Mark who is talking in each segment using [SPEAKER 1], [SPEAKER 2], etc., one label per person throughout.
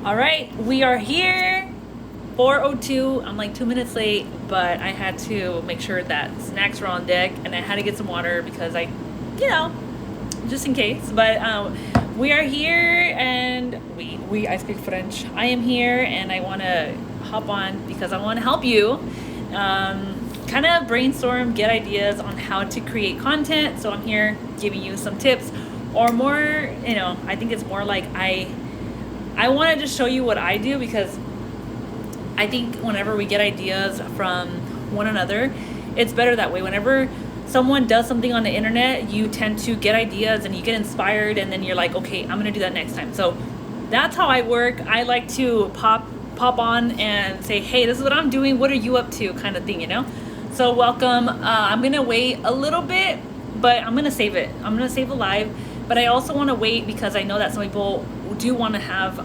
[SPEAKER 1] All right, we are here. 4:02. I'm like 2 minutes late, but I had to make sure that snacks were on deck, and I had to get some water because just in case. But we are here, and I speak French. I am here, and I want to hop on because I want to help you. Kind of brainstorm, get ideas on how to create content. So I'm here giving you some tips, or more. I think it's more like I want to just show you what I do, because I think whenever we get ideas from one another, it's better that way. Whenever someone does something on the internet, you tend to get ideas and you get inspired, and then you're like, okay, I'm gonna do that next time. So that's how I work. I like to pop on and say, hey, this is what I'm doing, what are you up to, kind of thing. So welcome. I'm gonna wait a little bit, but I'm gonna save it. I'm gonna save the live, but I also want to wait because I know that some people do want to have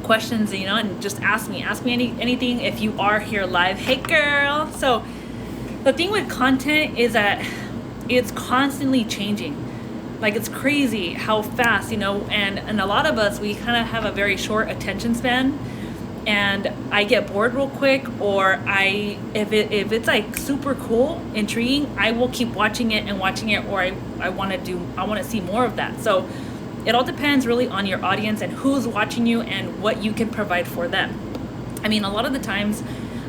[SPEAKER 1] questions, and just ask me anything if you are here live. Hey girl. So the thing with content is that it's constantly changing. Like, it's crazy how fast, and a lot of us, we kind of have a very short attention span, and I get bored real quick, or if it's like super cool, intriguing, I will keep watching it, or I want to see more of that. So it all depends really on your audience and who's watching you and what you can provide for them. I mean, a lot of the times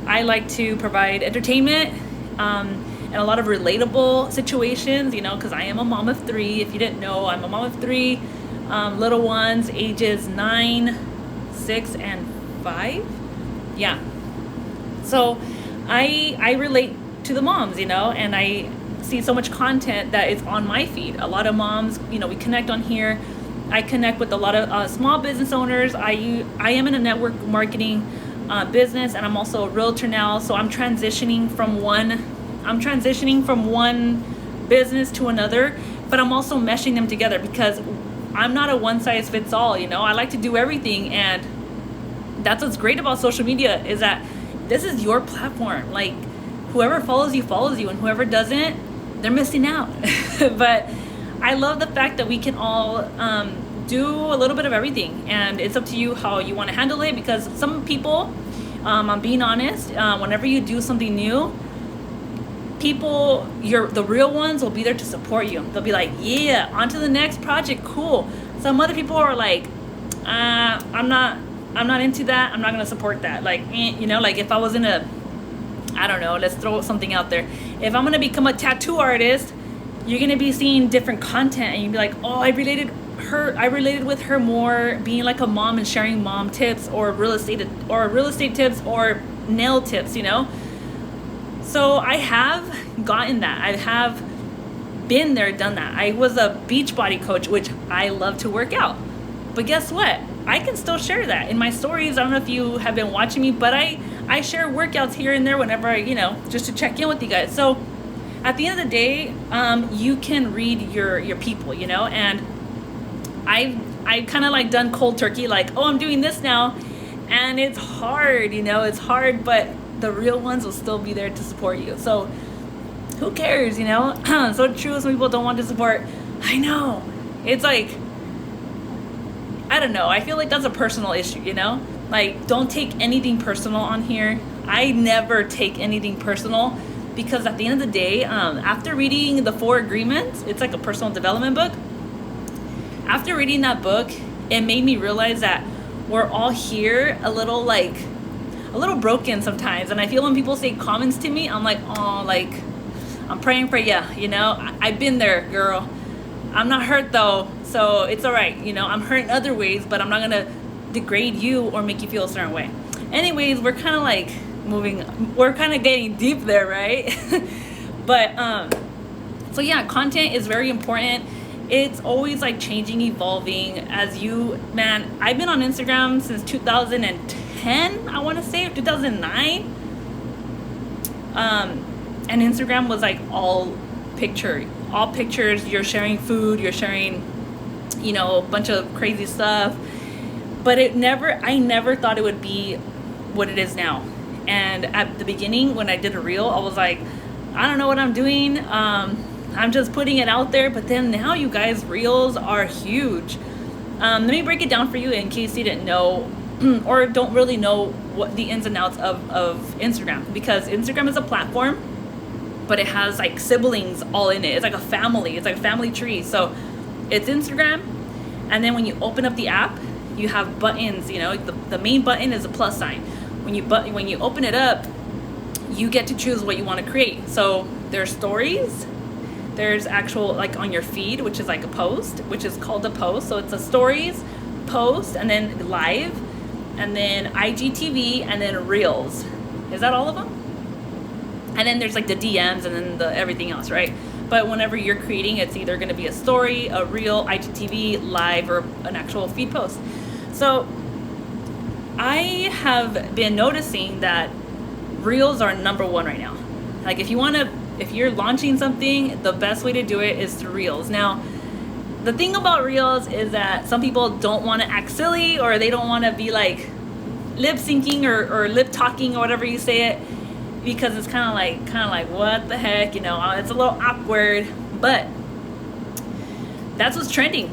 [SPEAKER 1] I like to provide entertainment and a lot of relatable situations, because I am a mom of 3. If you didn't know, I'm a mom of 3 little ones, ages 9, 6, and 5. Yeah. So I relate to the moms, and I see so much content that is on my feed. A lot of moms, we connect on here. I connect with a lot of small business owners. I am in a network marketing business, and I'm also a realtor now. So I'm transitioning from one business to another, but I'm also meshing them together because I'm not a one size fits all. I like to do everything, and that's what's great about social media, is that this is your platform. Like, whoever follows you, and whoever doesn't, they're missing out. But I love the fact that we can all do a little bit of everything, and it's up to you how you want to handle it, because some people, I'm being honest, whenever you do something new, the real ones will be there to support you. They'll be like, yeah, on to the next project, cool. Some other people are like, I'm not into that, I'm not going to support that. Like, like if I was in I don't know, let's throw something out there. If I'm going to become a tattoo artist, you're going to be seeing different content, and you'd be like, oh, I related with her more being like a mom and sharing mom tips, or real estate tips, or nail tips, So I have gotten that. I have been there, done that. I was a beach body coach, which I love to work out. But guess what? I can still share that in my stories. I don't know if you have been watching me, but I share workouts here and there whenever I, just to check in with you guys. So at the end of the day, you can read your people, and I've kind of like done cold turkey, like, oh, I'm doing this now, and it's hard, it's hard, but the real ones will still be there to support you. So who cares, So true, some people don't want to support. I know, it's like, I don't know, I feel like that's a personal issue, like, don't take anything personal on here. I never take anything personal, because at the end of the day, after reading the 4 Agreements, it's like a personal development book. After reading that book, it made me realize that we're all here a little broken sometimes. And I feel when people say comments to me, I'm like, oh, like, I'm praying for you, I've been there, girl. I'm not hurt though, so it's all right. I'm hurt in other ways, but I'm not gonna degrade you or make you feel a certain way. Anyways, we're kind of like we're kind of getting deep there, right? But so yeah, content is very important. It's always like changing, evolving as I've been on Instagram since 2010, I want to say, or 2009. And Instagram was like all pictures. You're sharing food, you're sharing, a bunch of crazy stuff. But I never thought it would be what it is now. And at the beginning, when I did a reel, I was like, I don't know what I'm doing. I'm just putting it out there. But then now, you guys, reels are huge. Let me break it down for you in case you didn't know or don't really know what the ins and outs of Instagram, because Instagram is a platform, but it has like siblings all in it. It's like a family. It's like a family tree. So it's Instagram, and then when you open up the app, you have buttons. You know, the main button is a plus sign. When you open it up, you get to choose what you want to create. So there's stories, there's actual like on your feed, which is like a post, which is called a post. So it's a stories, post, and then live, and then IGTV, and then reels. Is that all of them? And then there's like the DMs and then the everything else, right? But whenever you're creating, it's either going to be a story, a reel, IGTV, live, or an actual feed post. So I have been noticing that reels are number one right now. Like if you're launching something, the best way to do it is through reels. Now, the thing about reels is that some people don't want to act silly, or they don't want to be like lip syncing or lip talking or whatever you say it, because it's kind of like what the heck, you know, it's a little awkward. But that's what's trending.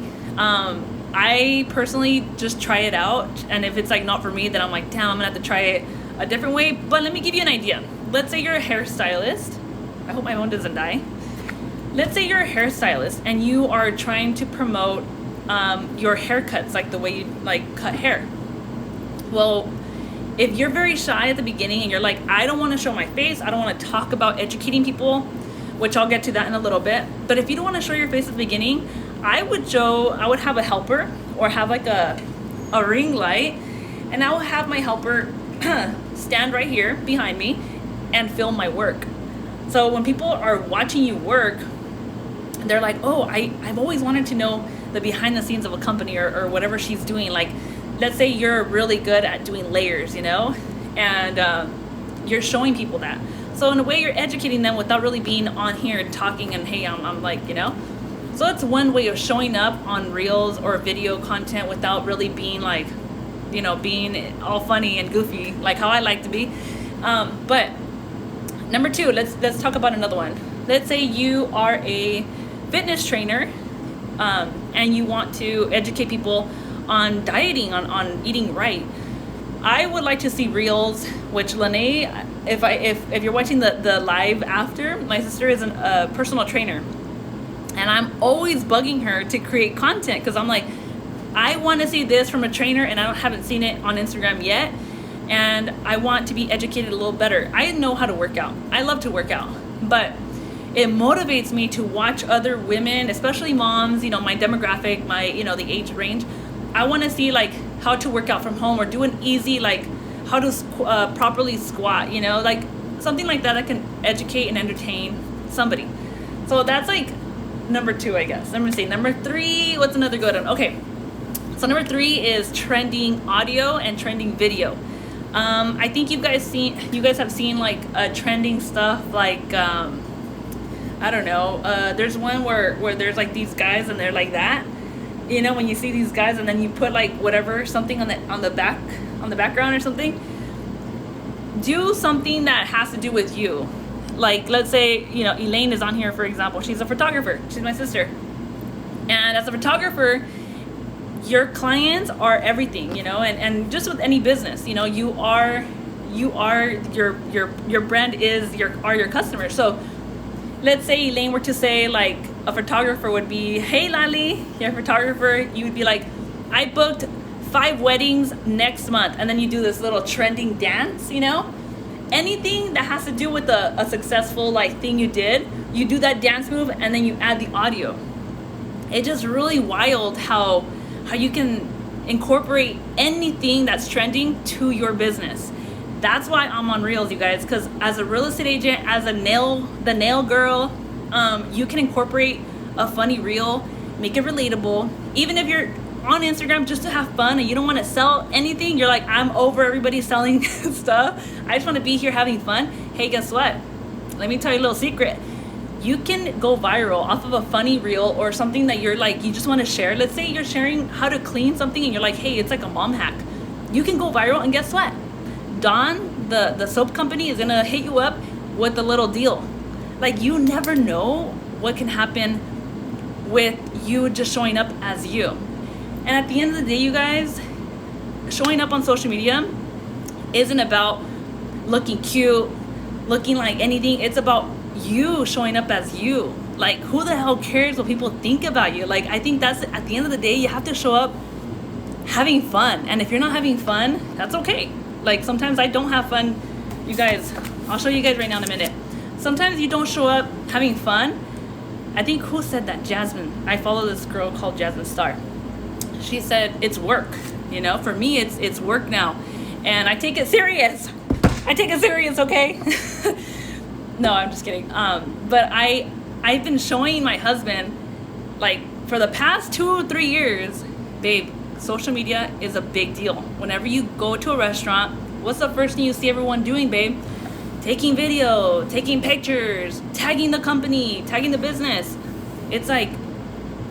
[SPEAKER 1] I personally just try it out, and if it's like not for me, then I'm like, damn, I'm gonna have to try it a different way. But let me give you an idea. Let's say you're a hairstylist. I hope my phone doesn't die. Let's say you're a hairstylist and you are trying to promote your haircuts, like the way you like cut hair. Well, if you're very shy at the beginning and you're like, I don't want to show my face, I don't want to talk about educating people, which I'll get to that in a little bit. But if you don't want to show your face at the beginning, I would have a helper, or have like a ring light, and I will have my helper stand right here behind me and film my work. So when people are watching you work, they're like, oh, I've always wanted to know the behind the scenes of a company, or whatever she's doing. Like, let's say you're really good at doing layers, you know, and you're showing people that. So in a way, you're educating them without really being on here and talking and, hey, I'm like, you know. So it's one way of showing up on reels or video content without really being like, you know, being all funny and goofy like how I like to be. But number two, let's talk about another one. Let's say you are a fitness trainer, and you want to educate people on dieting, on eating right. I would like to see reels, which Lene, if you're watching the live after, my sister is a personal trainer, and I'm always bugging her to create content, because I'm like, I want to see this from a trainer, and I haven't seen it on Instagram yet, and I want to be educated a little better. I know how to work out. I love to work out, but it motivates me to watch other women, especially moms, you know, my demographic, my, you know, the age range. I want to see like how to work out from home, or do an easy, like how to properly squat, you know, like something like that. I can educate and entertain somebody. So that's like number two, I guess. I'm gonna say number three. What's another good one? Okay, so number three is trending audio and trending video. I think you guys have seen like trending stuff like I don't know. There's one where there's like these guys and they're like that. You know, when you see these guys and then you put like whatever, something on the background or something. Do something that has to do with you. Like, let's say, you know, Elaine is on here, for example. She's a photographer. She's my sister. And as a photographer, your clients are everything, you know, and just with any business, you know, you are your brand are your customers. So let's say Elaine were to say, like, a photographer would be, hey Lali, you're a photographer. You would be like, I booked 5 weddings next month, and then you do this little trending dance, you know. Anything that has to do with a successful like thing you did, you do that dance move, and then you add the audio. It's just really wild how you can incorporate anything that's trending to your business. That's why I'm on Reels, you guys, because as a real estate agent, as the nail girl, you can incorporate a funny reel, make it relatable. Even if you're on Instagram just to have fun and you don't want to sell anything, you're like, I'm over everybody selling stuff. I just want to be here having fun. Hey, guess what? Let me tell you a little secret. You can go viral off of a funny reel or something that you're like, you just want to share. Let's say you're sharing how to clean something and you're like, hey, it's like a mom hack. You can go viral, and guess what? Dawn, the soap company, is gonna hit you up with a little deal. Like, you never know what can happen with you just showing up as you. And at the end of the day, you guys, showing up on social media isn't about looking cute, looking like anything. It's about you showing up as you. Like, who the hell cares what people think about you? Like, I think that's, at the end of the day, you have to show up having fun. And if you're not having fun, that's okay. Like, sometimes I don't have fun. You guys, I'll show you guys right now in a minute. Sometimes you don't show up having fun. I think, who said that? Jasmine. I follow this girl called Jasmine Star. She said, it's work. You know, for me, it's work now. And I take it serious. I take it serious, okay? No, I'm just kidding. But I've been showing my husband, like, for the past 2 or 3 years, babe, social media is a big deal. Whenever you go to a restaurant, what's the first thing you see everyone doing, babe? Taking video, taking pictures, tagging the company, tagging the business. It's like,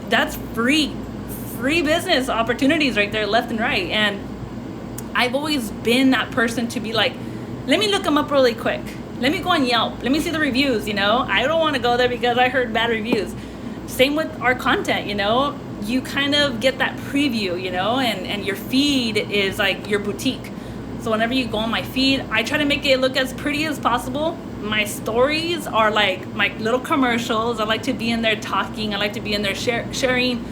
[SPEAKER 1] that's free business opportunities right there, left and right. And I've always been that person to be like, let me look them up really quick. Let me go on Yelp. Let me see the reviews, you know? I don't want to go there because I heard bad reviews. Same with our content, you know? You kind of get that preview, you know? And your feed is like your boutique. So whenever you go on my feed, I try to make it look as pretty as possible. My stories are like my little commercials. I like to be in there talking. I like to be in there sharing.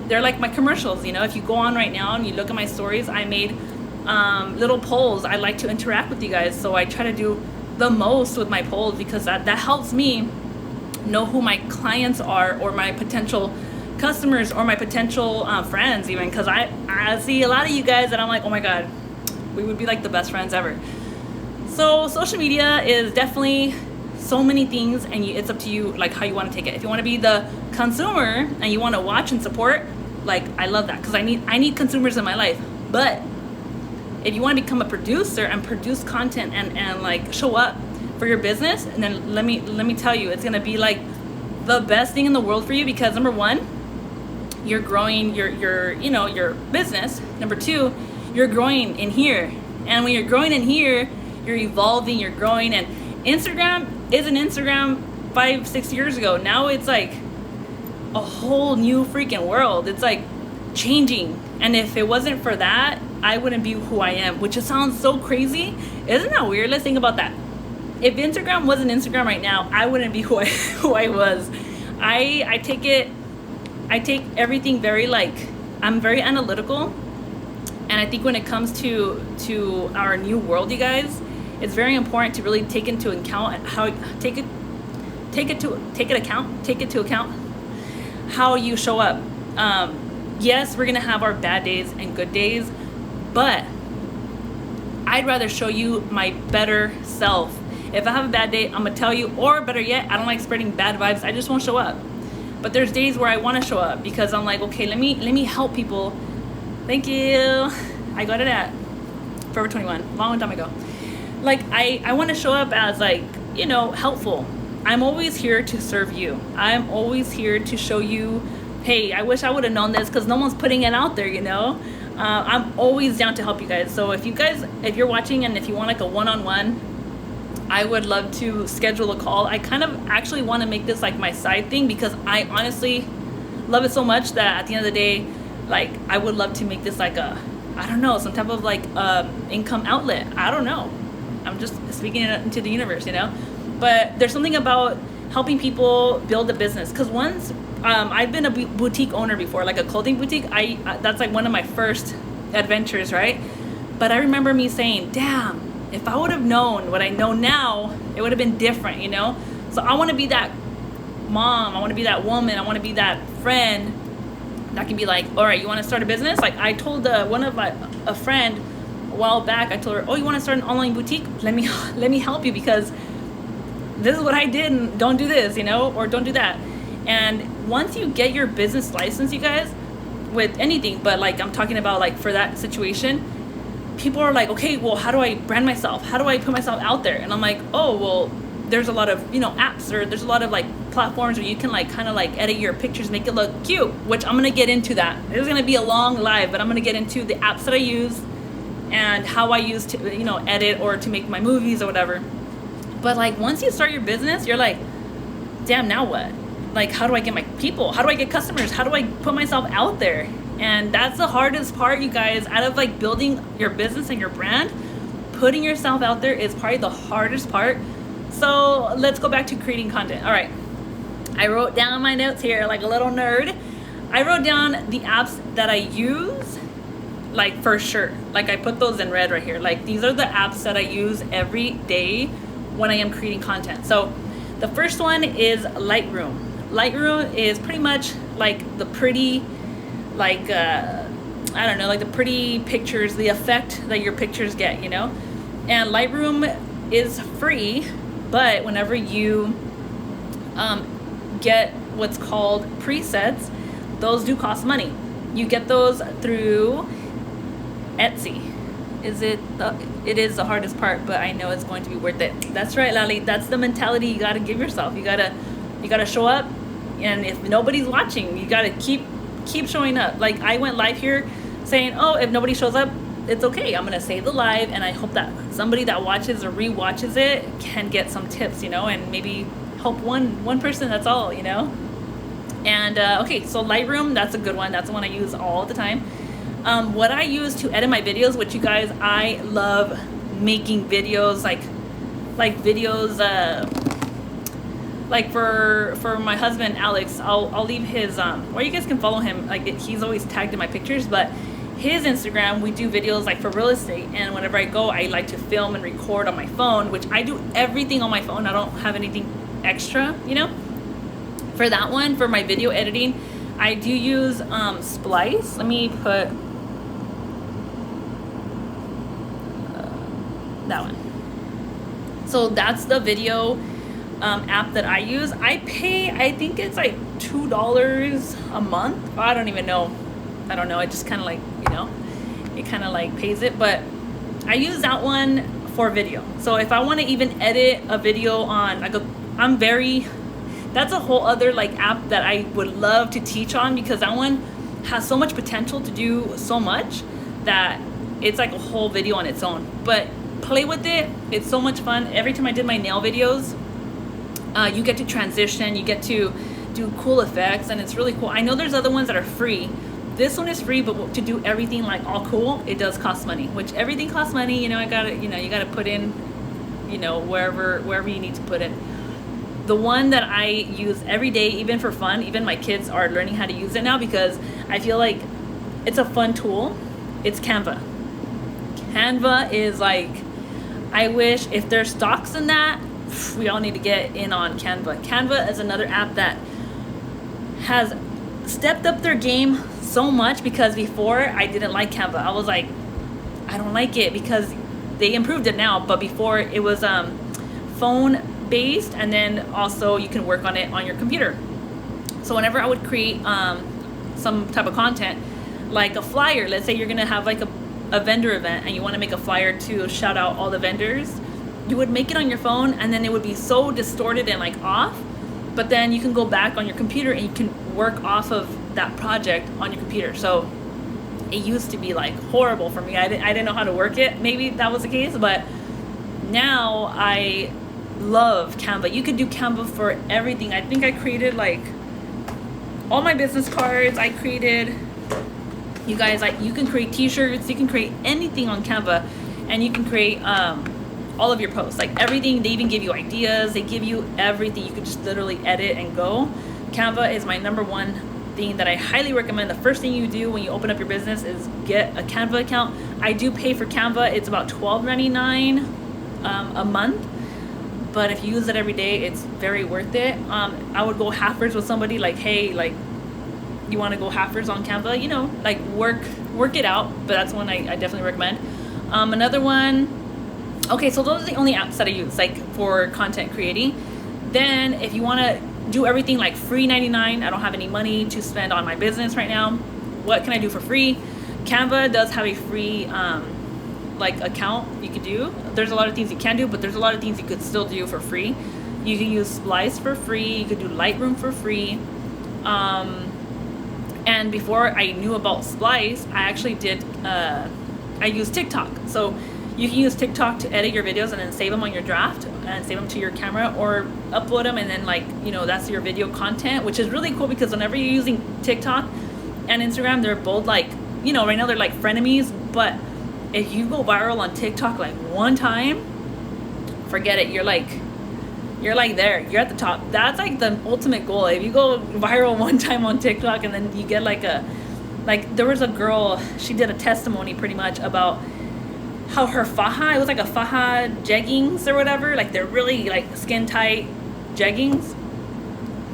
[SPEAKER 1] They're like my commercials, you know? If you go on right now and you look at my stories, I made little polls. I like to interact with you guys. So I try to do the most with my polls because that helps me know who my clients are, or my potential customers, or my potential friends even, because I see a lot of you guys and I'm like, oh my god, we would be like the best friends ever. So social media is definitely so many things, and it's up to you, like, how you want to take it. If you want to be the consumer and you want to watch and support, like, I love that, because I need consumers in my life. But if you want to become a producer and produce content and like show up for your business, and then let me tell you, it's gonna be like the best thing in the world for you, because number one, you're growing your business. Number two, you're growing in here, and when you're growing in here, you're evolving, you're growing. And Instagram isn't Instagram 5-6 years ago. Now it's like a whole new freaking world. It's like changing. And if it wasn't for that, I wouldn't be who I am, which just sounds so crazy. Isn't that weird? Let's think about that. If Instagram wasn't Instagram right now, I wouldn't be who I was. I take everything very, like, I'm very analytical. And I think when it comes to our new world, you guys, it's very important to really take into account take it to account how you show up. Yes, we're gonna have our bad days and good days, but I'd rather show you my better self. If I have a bad day, I'm gonna tell you, or better yet, I don't like spreading bad vibes. I just won't show up. But there's days where I want to show up because I'm like, okay, let me help people. Thank you. I got it at Forever 21, long time ago. Like, I want to show up as, like, you know, helpful. I'm always here to serve you. I'm always here to show you, hey, I wish I would have known this, because no one's putting it out there, you know. I'm always down to help you guys. So if you're watching and if you want like a one-on-one, I would love to schedule a call. I kind of actually want to make this like my side thing, because I honestly love it so much that at the end of the day, like, I would love to make this like I don't know, some type of like income outlet. I don't know. I'm just speaking it into the universe, you know. But there's something about helping people build a business, because once I've been a boutique owner before, like a clothing boutique. That's like one of my first adventures, right? But I remember me saying, damn, if I would have known what I know now, it would have been different, you know? So I want to be that mom. I want to be that woman. I want to be that friend that can be like, all right, you want to start a business? Like, I told a friend a while back, I told her, oh, you want to start an online boutique? Let me help you, because this is what I did, and don't do this, you know, or don't do that. And once you get your business license, you guys, with anything, but like I'm talking about like for that situation, people are like, okay, well, how do I brand myself? How do I put myself out there? And I'm like, oh, well, there's a lot of, you know, apps, or there's a lot of like platforms where you can like kind of like edit your pictures, make it look cute, which I'm gonna get into that. This is gonna be a long live, but I'm gonna get into the apps that I use and how I use to, you know, edit or to make my movies or whatever. But like once you start your business, you're like, damn, now what? Like, how do I get my people? How do I get customers? How do I put myself out there? And that's the hardest part, you guys. Out of like building your business and your brand, putting yourself out there is probably the hardest part. So let's go back to creating content. All right, I wrote down my notes here like a little nerd. I wrote down the apps that I use, like for sure. Like I put those in red right here. Like these are the apps that I use every day when I am creating content. So the first one is Lightroom. Lightroom is pretty much like the pretty, like, I don't know, like the pretty pictures, the effect that your pictures get, you know? And Lightroom is free, but whenever you get what's called presets, those do cost money. You get those through Etsy. It is the hardest part, but I know it's going to be worth it. That's right, Lali. That's the mentality you gotta give yourself. You gotta show up, and if nobody's watching, you gotta keep showing up. Like I went live here saying, oh, if nobody shows up, it's okay. I'm gonna save the live, and I hope that somebody that watches or re-watches it can get some tips, you know, and maybe help one person. That's all, you know. And okay, so Lightroom, that's a good one. That's the one I use all the time. What I use to edit my videos, which you guys, I love making videos, like videos, like for my husband Alex. I'll leave his or you guys can follow him. Like he's always tagged in my pictures, but his Instagram, we do videos like for real estate, and whenever I go, I like to film and record on my phone, which I do everything on my phone. I don't have anything extra, you know. For that one, for my video editing, I do use Splice. Let me put that one. So that's the video app that I use. I pay, I think it's like $2 a month. I don't even know. I don't know. It just kind of like, you know, it kind of like pays it. But I use that one for video. So if I want to even edit a video on, that's a whole other like app that I would love to teach on, because that one has so much potential to do so much that it's like a whole video on its own. But play with it. It's so much fun. Every time I did my nail videos, you get to transition, you get to do cool effects, and it's really cool. I know there's other ones that are free. This one is free, but to do everything like all cool, it does cost money, which everything costs money. You know, you gotta put in, you know, wherever you need to put it. The one that I use every day, even for fun, even my kids are learning how to use it now because I feel like it's a fun tool. It's Canva. Canva is like, I wish if there's stocks in that, we all need to get in on Canva. Canva is another app that has stepped up their game so much, because before I didn't like Canva. I was like, I don't like it, because they improved it now, but before it was phone based, and then also you can work on it on your computer. So whenever I would create some type of content, like a flyer, let's say you're gonna have like a vendor event and you want to make a flyer to shout out all the vendors, you would make it on your phone, and then it would be so distorted and like off, but then you can go back on your computer and you can work off of that project on your computer. So it used to be like horrible for me. I didn't know how to work it. Maybe that was the case, but now I love Canva. You can do Canva for everything. I think I created like all my business cards. I created, you guys, like you can create t-shirts, you can create anything on Canva, and you can create all of your posts, like everything. They even give you ideas, they give you everything. You can just literally edit and go. Canva is my number one thing that I highly recommend. The first thing you do when you open up your business is get a Canva account. I do pay for Canva. It's about $12.99 a month, but if you use it every day, it's very worth it. I would go halfers with somebody, like, hey, like, you want to go halfers on Canva, you know, like work it out. But that's one I definitely recommend. Another one, okay, so those are the only apps that I use like for content creating. Then if you want to do everything like free 99, I don't have any money to spend on my business right now, what can I do for free? Canva does have a free like account you could do. There's a lot of things you can do, but there's a lot of things you could still do for free. You can use Splice for free, you could do Lightroom for free. And before I knew about Splice, I actually did I used TikTok. So you can use TikTok to edit your videos and then save them on your draft and save them to your camera, or upload them, and then, like, you know, that's your video content, which is really cool, because whenever you're using TikTok, and Instagram, they're both like, you know, right now they're like frenemies. But if you go viral on TikTok like one time, forget it. You're like there. You're at the top. That's like the ultimate goal. If you go viral one time on TikTok and then you get like there was a girl, she did a testimony pretty much about how her faja, it was like a faja jeggings or whatever, like they're really like skin tight jeggings.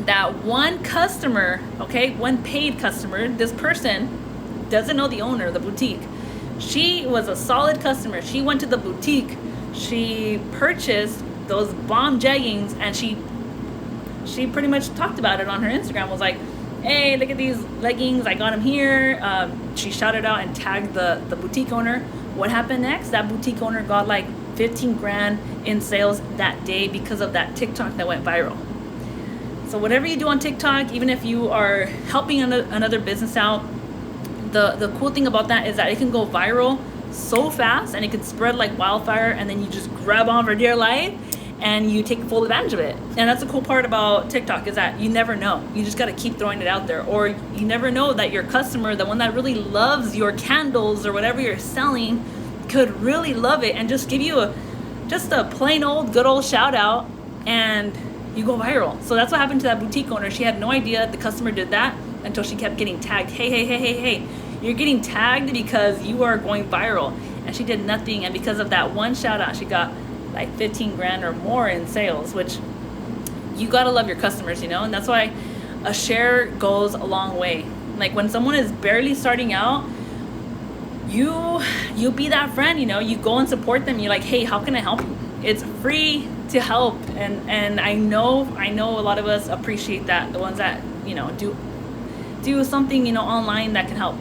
[SPEAKER 1] That one customer, okay, one paid customer, this person doesn't know the owner of the boutique. She was a solid customer. She went to the boutique, she purchased those bomb jeggings, and she pretty much talked about it on her Instagram, was like, hey, look at these leggings, I got them here. She shouted out and tagged the boutique owner. What happened next? That boutique owner got like 15 grand in sales that day because of that TikTok that went viral. So whatever you do on TikTok, even if you are helping another business out, the cool thing about that is that it can go viral so fast and it can spread like wildfire, and then you just grab on for dear life and you take full advantage of it. And that's the cool part about TikTok, is that you never know. You just got to keep throwing it out there. Or you never know that your customer, the one that really loves your candles or whatever you're selling, could really love it and just give you just a plain old good old shout out, and you go viral. So that's what happened to that boutique owner. She had no idea the customer did that until she kept getting tagged. Hey, you're getting tagged because you are going viral. And she did nothing, and because of that one shout out, she got like 15 grand or more in sales, which you gotta love your customers, you know. And that's why a share goes a long way. Like when someone is barely starting out, you be that friend, you know. You go and support them. You're like, hey, how can I help you? It's free to help. And I know a lot of us appreciate that, the ones that, you know, do something, you know, online that can help.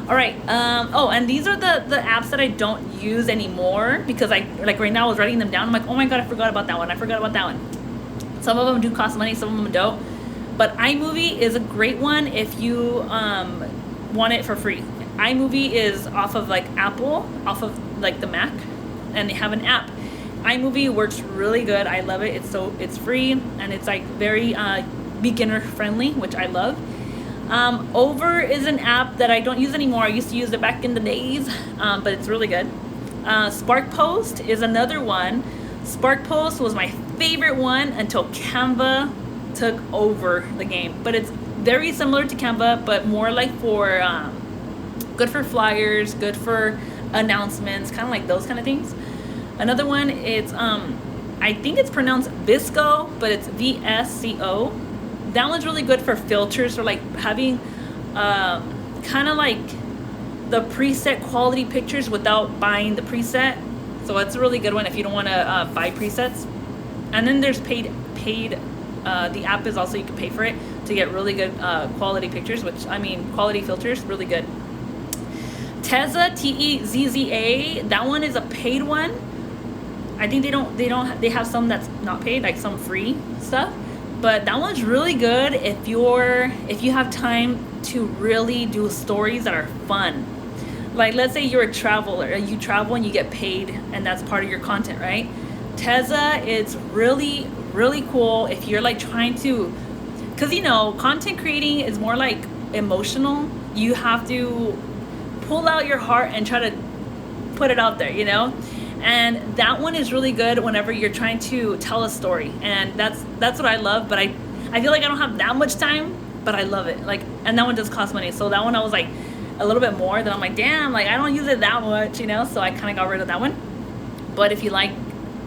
[SPEAKER 1] All right. And these are the apps that I don't use anymore, because I, like right now, I was writing them down. I'm like, oh my God, I forgot about that one. Some of them do cost money, some of them don't. But iMovie is a great one if you want it for free. iMovie is off of like Apple, off of like the Mac, and they have an app. iMovie works really good. I love it. It's free, and it's like very beginner friendly, which I love. Over is an app that I don't use anymore. I used to use it back in the days, but it's really good. SparkPost is another one. SparkPost was my favorite one until Canva took over the game. But it's very similar to Canva, but more like for good for flyers, good for announcements, kind of like those kind of things. Another one, it's I think it's pronounced Vsco, but it's Vsco. That one's really good for filters, or like having kind of like the preset quality pictures without buying the preset. So it's a really good one if you don't want to buy presets. And then there's paid. The app is also, you can pay for it to get really good quality pictures, quality filters, really good. Tezza, Tezza, that one is a paid one. I think they have some that's not paid, like some free stuff. But that one's really good if you have time to really do stories that are fun. Like let's say you're a traveler, you travel and you get paid, and that's part of your content, right? Tezza, it's really, really cool if you're like trying to, because you know, content creating is more like emotional. You have to pull out your heart and try to put it out there, you know? And that one is really good whenever you're trying to tell a story. And that's what I love, but I feel like I don't have that much time, but I love it. Like, and that one does cost money. So that one I was like a little bit more, then I'm like, damn, like I don't use it that much, you know? So I kind of got rid of that one. But if you like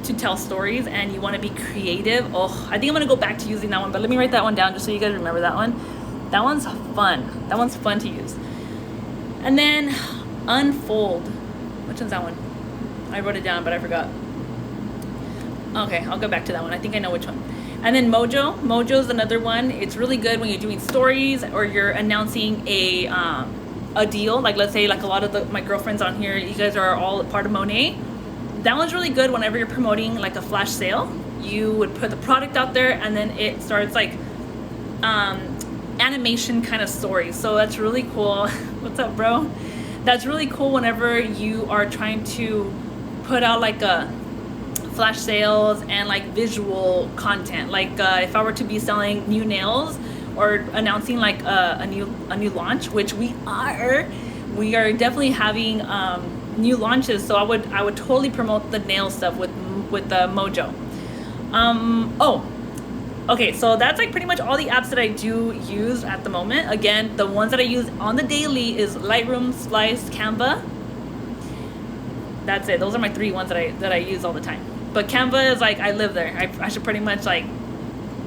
[SPEAKER 1] to tell stories and you want to be creative, I think I'm going to go back to using that one, but let me write that one down just so you guys remember that one. That one's fun. That one's fun to use. And then Unfold. Which one's that one? I wrote it down, but I forgot. Okay, I'll go back to that one. I think I know which one. And then Mojo. Mojo's another one. It's really good when you're doing stories or you're announcing a deal. Like let's say like a lot of my girlfriends on here, you guys are all part of Monet. That one's really good whenever you're promoting like a flash sale. You would put the product out there and then it starts like animation kind of stories. So that's really cool. What's up, bro? That's really cool whenever you are trying to put out like a flash sales and like visual content. Like if I were to be selling new nails, or announcing like a new launch, which we are definitely having new launches. So I would totally promote the nail stuff with the Mojo. Oh, okay, so that's like pretty much all the apps that I do use at the moment. Again, the ones that I use on the daily is Lightroom, Splice, Canva. That's it. Those are my 3 ones that I use all the time. But Canva is like, I live there. I should pretty much like,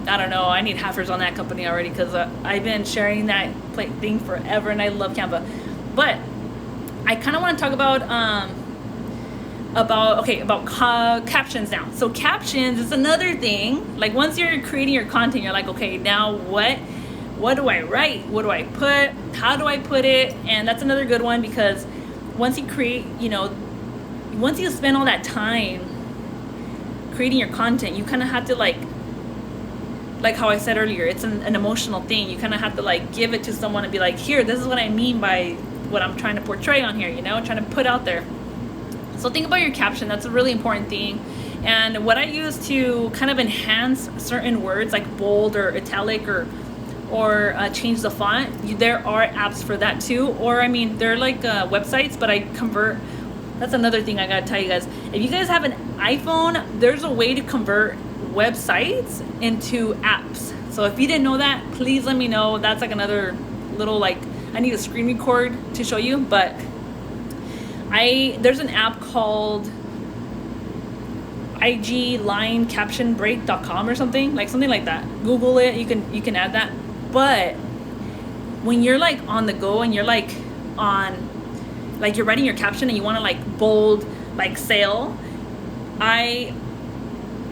[SPEAKER 1] I don't know, I need halfers on that company already, because I've been sharing that thing forever and I love Canva. But I kind of want to talk about captions now. So captions is another thing. Like once you're creating your content, you're like, okay, now what do I write? What do I put? How do I put it? And that's another good one, because once you create, once you spend all that time creating your content, you kind of have to like how I said earlier, it's an emotional thing. You kind of have to like give it to someone and be like, here, this is what I mean by what I'm trying to portray on here, trying to put out there. So think about your caption. That's a really important thing. And what I use to kind of enhance certain words like bold or italic or change the font, there are apps for that too. Or I mean, they're like websites, but I convert. That's another thing I gotta tell you guys. If you guys have an iPhone, there's a way to convert websites into apps. So if you didn't know that, please let me know. That's like another little like, I need a screen record to show you, but there's an app called iglinecaptionbreak.com or something like that. Google it. You can add that. But when you're like on the go and you're like you're writing your caption and you want to like bold like sale, I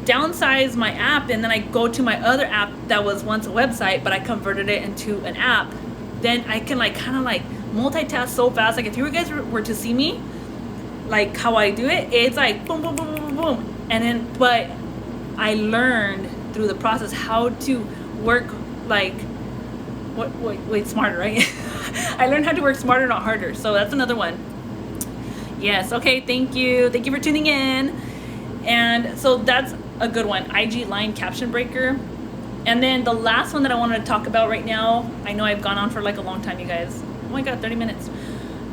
[SPEAKER 1] downsize my app and then I go to my other app that was once a website, but I converted it into an app. Then I can like kind of like multitask so fast. Like if you guys were to see me, like how I do it, it's like boom, boom, boom, boom, boom, boom. And then, but I learned through the process how to work like, wait, smarter, right? I learned how to work smarter, not harder. So that's another one. Yes, okay, thank you for tuning in. And so that's a good one, IG line caption breaker. And then the last one that I wanted to talk about right now, I know I've gone on for like a long time, you guys. Oh my God, 30 minutes.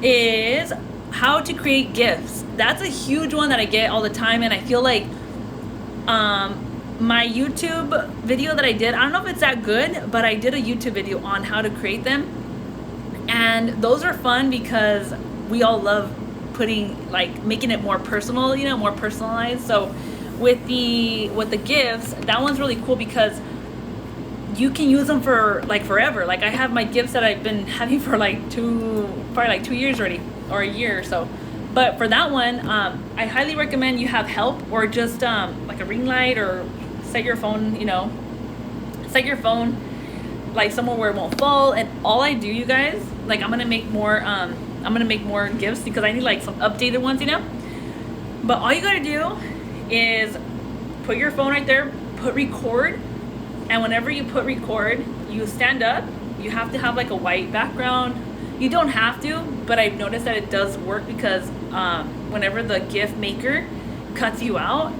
[SPEAKER 1] Is how to create GIFs. That's a huge one that I get all the time, and I feel like my YouTube video that I did, I don't know if it's that good, but I did a YouTube video on how to create them. And those are fun because we all love making it more personal, more personalized. So with the GIFs, that one's really cool because you can use them for like forever. Like I have my GIFs that I've been having for like 2 years already, or a year or so. But for that one, I highly recommend you have help, or just like a ring light, or set your phone like somewhere where it won't fall. And all I do, you guys, like I'm gonna make more GIFs because I need like some updated ones, But all you gotta do is put your phone right there, put record, and whenever you put record, you stand up. You have to have like a white background. You don't have to, but I've noticed that it does work because whenever the GIF maker cuts you out,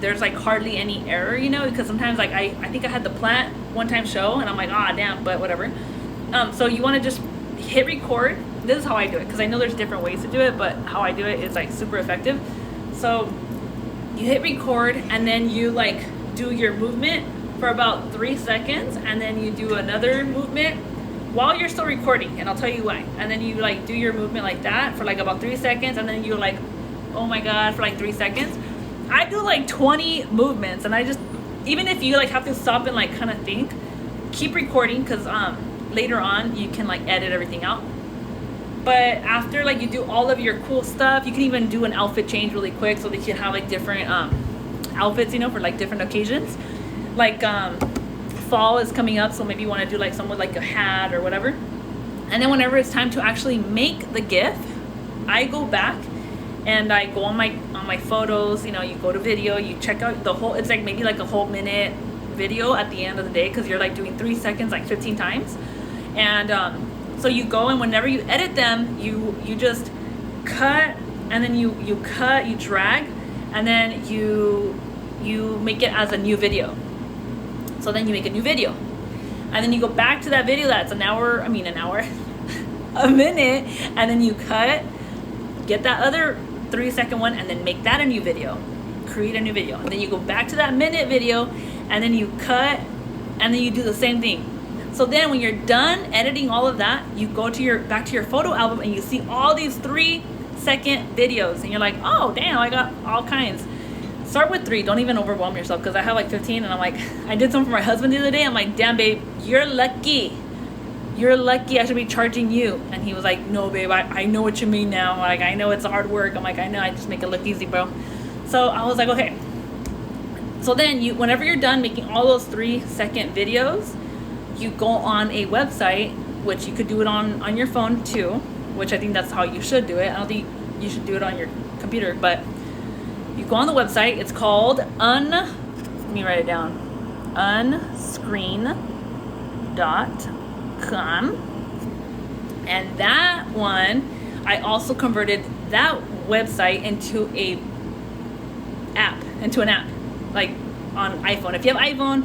[SPEAKER 1] there's like hardly any error, because sometimes like I think I had the plant one time show and I'm like, damn, but whatever. So you want to just hit record. This is how I do it, because I know there's different ways to do it, but how I do it is like super effective. So you hit record and then you like do your movement for about 3 seconds, and then you do another movement while you're still recording, and I'll tell you why. And then you like do your movement like that for like about 3 seconds, and then you're like, oh my God, for like 3 seconds. I do like 20 movements, and I just, even if you like have to stop and like kind of think, keep recording, because later on you can like edit everything out. But after like you do all of your cool stuff, you can even do an outfit change really quick so that you can have like different outfits, for like different occasions. Like fall is coming up, so maybe you want to do like some with like a hat or whatever. And then whenever it's time to actually make the GIF, I go back and I go on my photos. You go to video, you check out the whole. It's like maybe like a whole minute video at the end of the day, because you're like doing 3 seconds like 15 times. And so you go, and whenever you edit them, you just cut, and then you cut, you drag, and then you make it as a new video. So then you make a new video, and then you go back to that video that's an hour, a minute, and then you get that other 3-second one, and then make that a new video, create a new video, and then you go back to that minute video, and then you cut, and then you do the same thing. So then when you're done editing all of that, you go to back to your photo album, and you see all these 3-second videos, and you're like, oh damn, I got all kinds. Start with 3. Don't even overwhelm yourself, because I have like 15, and I'm like, I did some for my husband the other day. I'm like, damn babe, you're lucky. You're lucky. I should be charging you. And he was like, no babe, I know what you mean now. Like, I know it's hard work. I'm like, I know, I just make it look easy, bro. So I was like, okay. So then whenever you're done making all those 3-second videos, you go on a website, which you could do it on your phone too, which I think that's how you should do it. I don't think you should do it on your computer, but you go on the website. It's called let me write it down, unscreen.com. And that one, I also converted that website into an app, like on iPhone. If you have iPhone,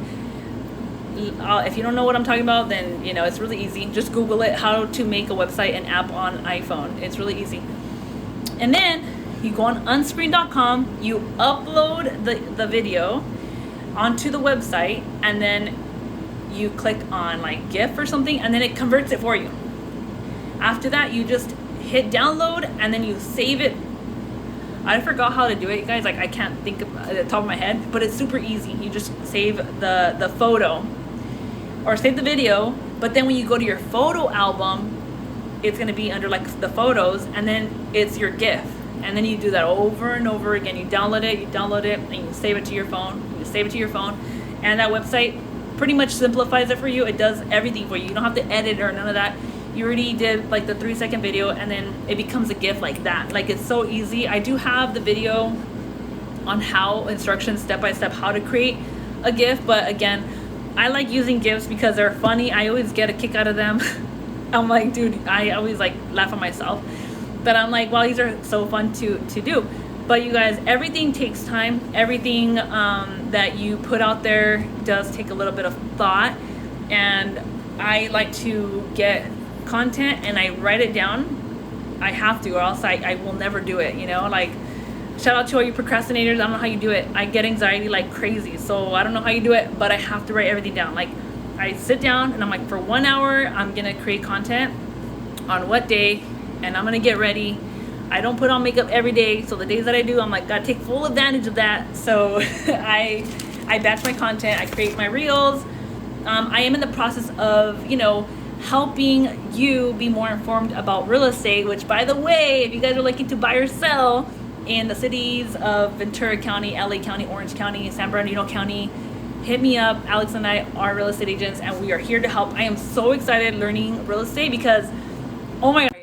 [SPEAKER 1] if you don't know what I'm talking about, then it's really easy. Just Google it, how to make a website and app on iPhone. It's really easy. And then you go on unscreen.com, you upload the video onto the website, and then you click on like GIF or something, and then it converts it for you. After that, you just hit download, and then you save it. I forgot how to do it, you guys. Like, I can't think of at the top of my head, but it's super easy. You just save the photo or save the video, but then when you go to your photo album, it's going to be under like the photos, and then it's your GIF. And then you do that over and over again. You download it, and you save it to your phone. And that website pretty much simplifies it for you. It does everything for you. You don't have to edit or none of that. You already did like the 3-second video, and then it becomes a GIF like that. Like, it's so easy. I do have the video on instructions step by step how to create a GIF, but again, I like using GIFs because they're funny. I always get a kick out of them. I'm like, dude, I always like laugh at myself. But I'm like, wow, these are so fun to do. But you guys, everything takes time. Everything that you put out there does take a little bit of thought. And I like to get content and I write it down. I have to, or else I will never do it, like, shout out to all you procrastinators. I don't know how you do it. I get anxiety like crazy, so I don't know how you do it, but I have to write everything down. Like, I sit down and I'm like, for 1 hour I'm gonna create content on what day, and I'm gonna get ready. I don't put on makeup every day, so the days that I do, I'm like, gotta take full advantage of that. So I batch my content, I create my reels. I am in the process of, helping you be more informed about real estate, which, by the way, if you guys are looking to buy or sell in the cities of Ventura County, LA County, Orange County, San Bernardino County, hit me up. Alex and I are real estate agents, and we are here to help. I am so excited learning real estate because, oh my God,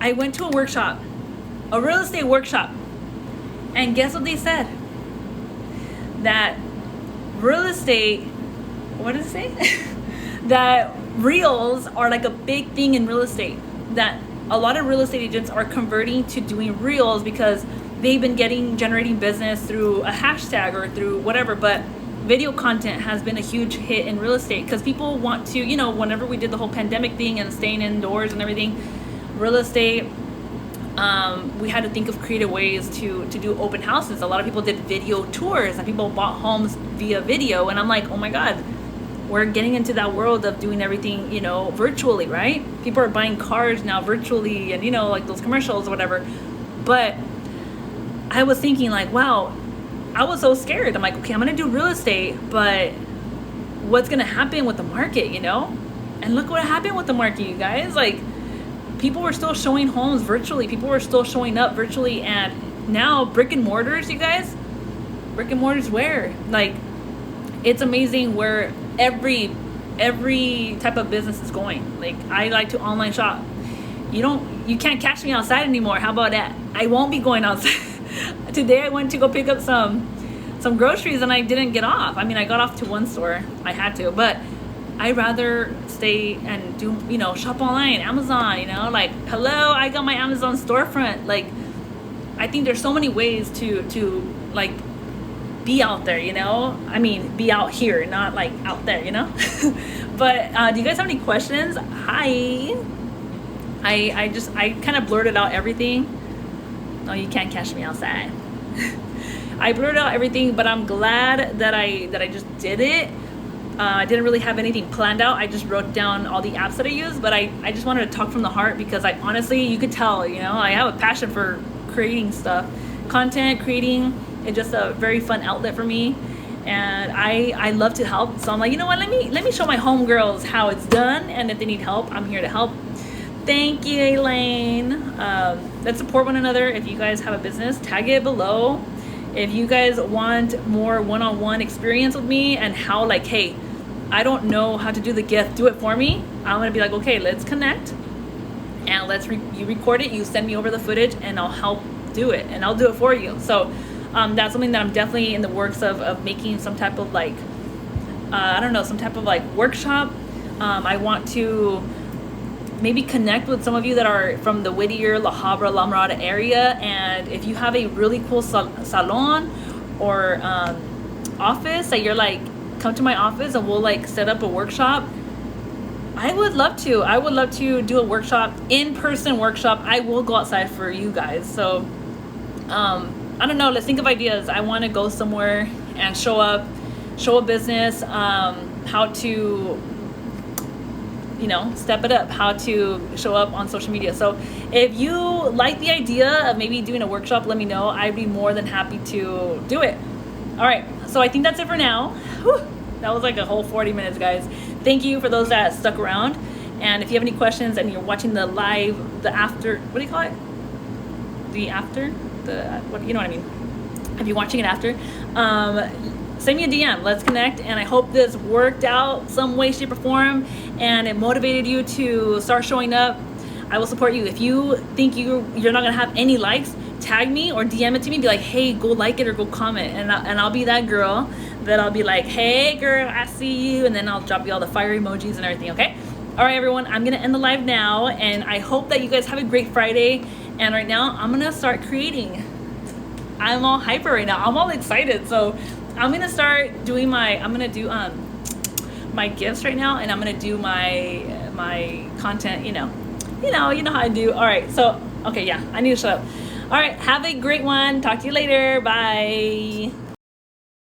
[SPEAKER 1] I went to a workshop, a real estate workshop, and guess what they said? That real estate, what did it say? That reels are like a big thing in real estate. That a lot of real estate agents are converting to doing reels because they've been generating business through a hashtag or through whatever. But video content has been a huge hit in real estate because people want to, whenever we did the whole pandemic thing and staying indoors and everything, real estate, we had to think of creative ways to do open houses. A lot of people did video tours and people bought homes via video. And I'm like, oh my God, we're getting into that world of doing everything, virtually, right? People are buying cars now virtually and, like those commercials or whatever. But I was thinking like, wow, I was so scared. I'm like, okay, I'm going to do real estate, but what's going to happen with the market, And look what happened with the market, you guys. Like, people were still showing homes virtually. People were still showing up virtually. And now brick and mortars, you guys, brick and mortars where? Like, it's amazing where every type of business is going. Like, I like to online shop. You can't catch me outside anymore. How about that? I won't be going outside. Today I went to go pick up some groceries and I didn't get off. I mean, I got off to one store. I had to, but I'd rather stay and do, shop online, Amazon, like, hello, I got my Amazon storefront. Like, I think there's so many ways to like be out there, you know? I mean, be out here, not like out there, you know? But do you guys have any questions? Hi. I kind of blurted out everything. No, you can't catch me outside. I blurted out everything, but I'm glad that I just did it. I didn't really have anything planned out. I just wrote down all the apps that I use, but I just wanted to talk from the heart because I honestly, you could tell, you know, I have a passion for creating stuff. Content creating is just a very fun outlet for me, and I love to help. So I'm like, you know what, let me show my homegirls how it's done, and if they need help, I'm here to help. Thank you, Elaine. Let's support one another. If you guys have a business, tag it below. If you guys want more one-on-one experience with me and how, like, hey, I don't know how to do the gift, do it for me. I'm gonna be like, okay, let's connect, and you record it, you send me over the footage, and I'll help do it, and I'll do it for you. So that's something that I'm definitely in the works of making some type of like, I don't know, some type of like workshop. I want to maybe connect with some of you that are from the Whittier, La Habra, La Mirada area, and if you have a really cool salon or office that you're like, come to my office and we'll like set up a workshop. I would love to do a workshop, in-person workshop. I will go outside for you guys. So I don't know, let's think of ideas. I want to go somewhere and show a business, how to, you know, step it up, how to show up on social media. So if you like the idea of maybe doing a workshop, let me know. I'd be more than happy to do it. All right, so I think that's it for now. Whew, that was like a whole 40 minutes, guys. Thank you for those that stuck around. And if you have any questions and you're watching the live, the after, what do you call it? The after? What, you know what I mean? If you're watching it after, send me a DM. Let's connect. And I hope this worked out some way, shape, or form, and it motivated you to start showing up. I will support you. If you think you're not gonna have any likes, tag me or DM it to me. Be like, hey, go like it or go comment, and I'll be that girl that I'll be like, hey, girl, I see you, and then I'll drop you all the fire emojis and everything. Okay. All right, everyone. I'm gonna end the live now, and I hope that you guys have a great Friday. And right now, I'm gonna start creating. I'm all hyper right now. I'm all excited. So I'm gonna start doing my gifts right now, and I'm gonna do my content. You know how I do. All right. So okay, yeah, I need to shut up. All right. Have a great one. Talk to you later. Bye.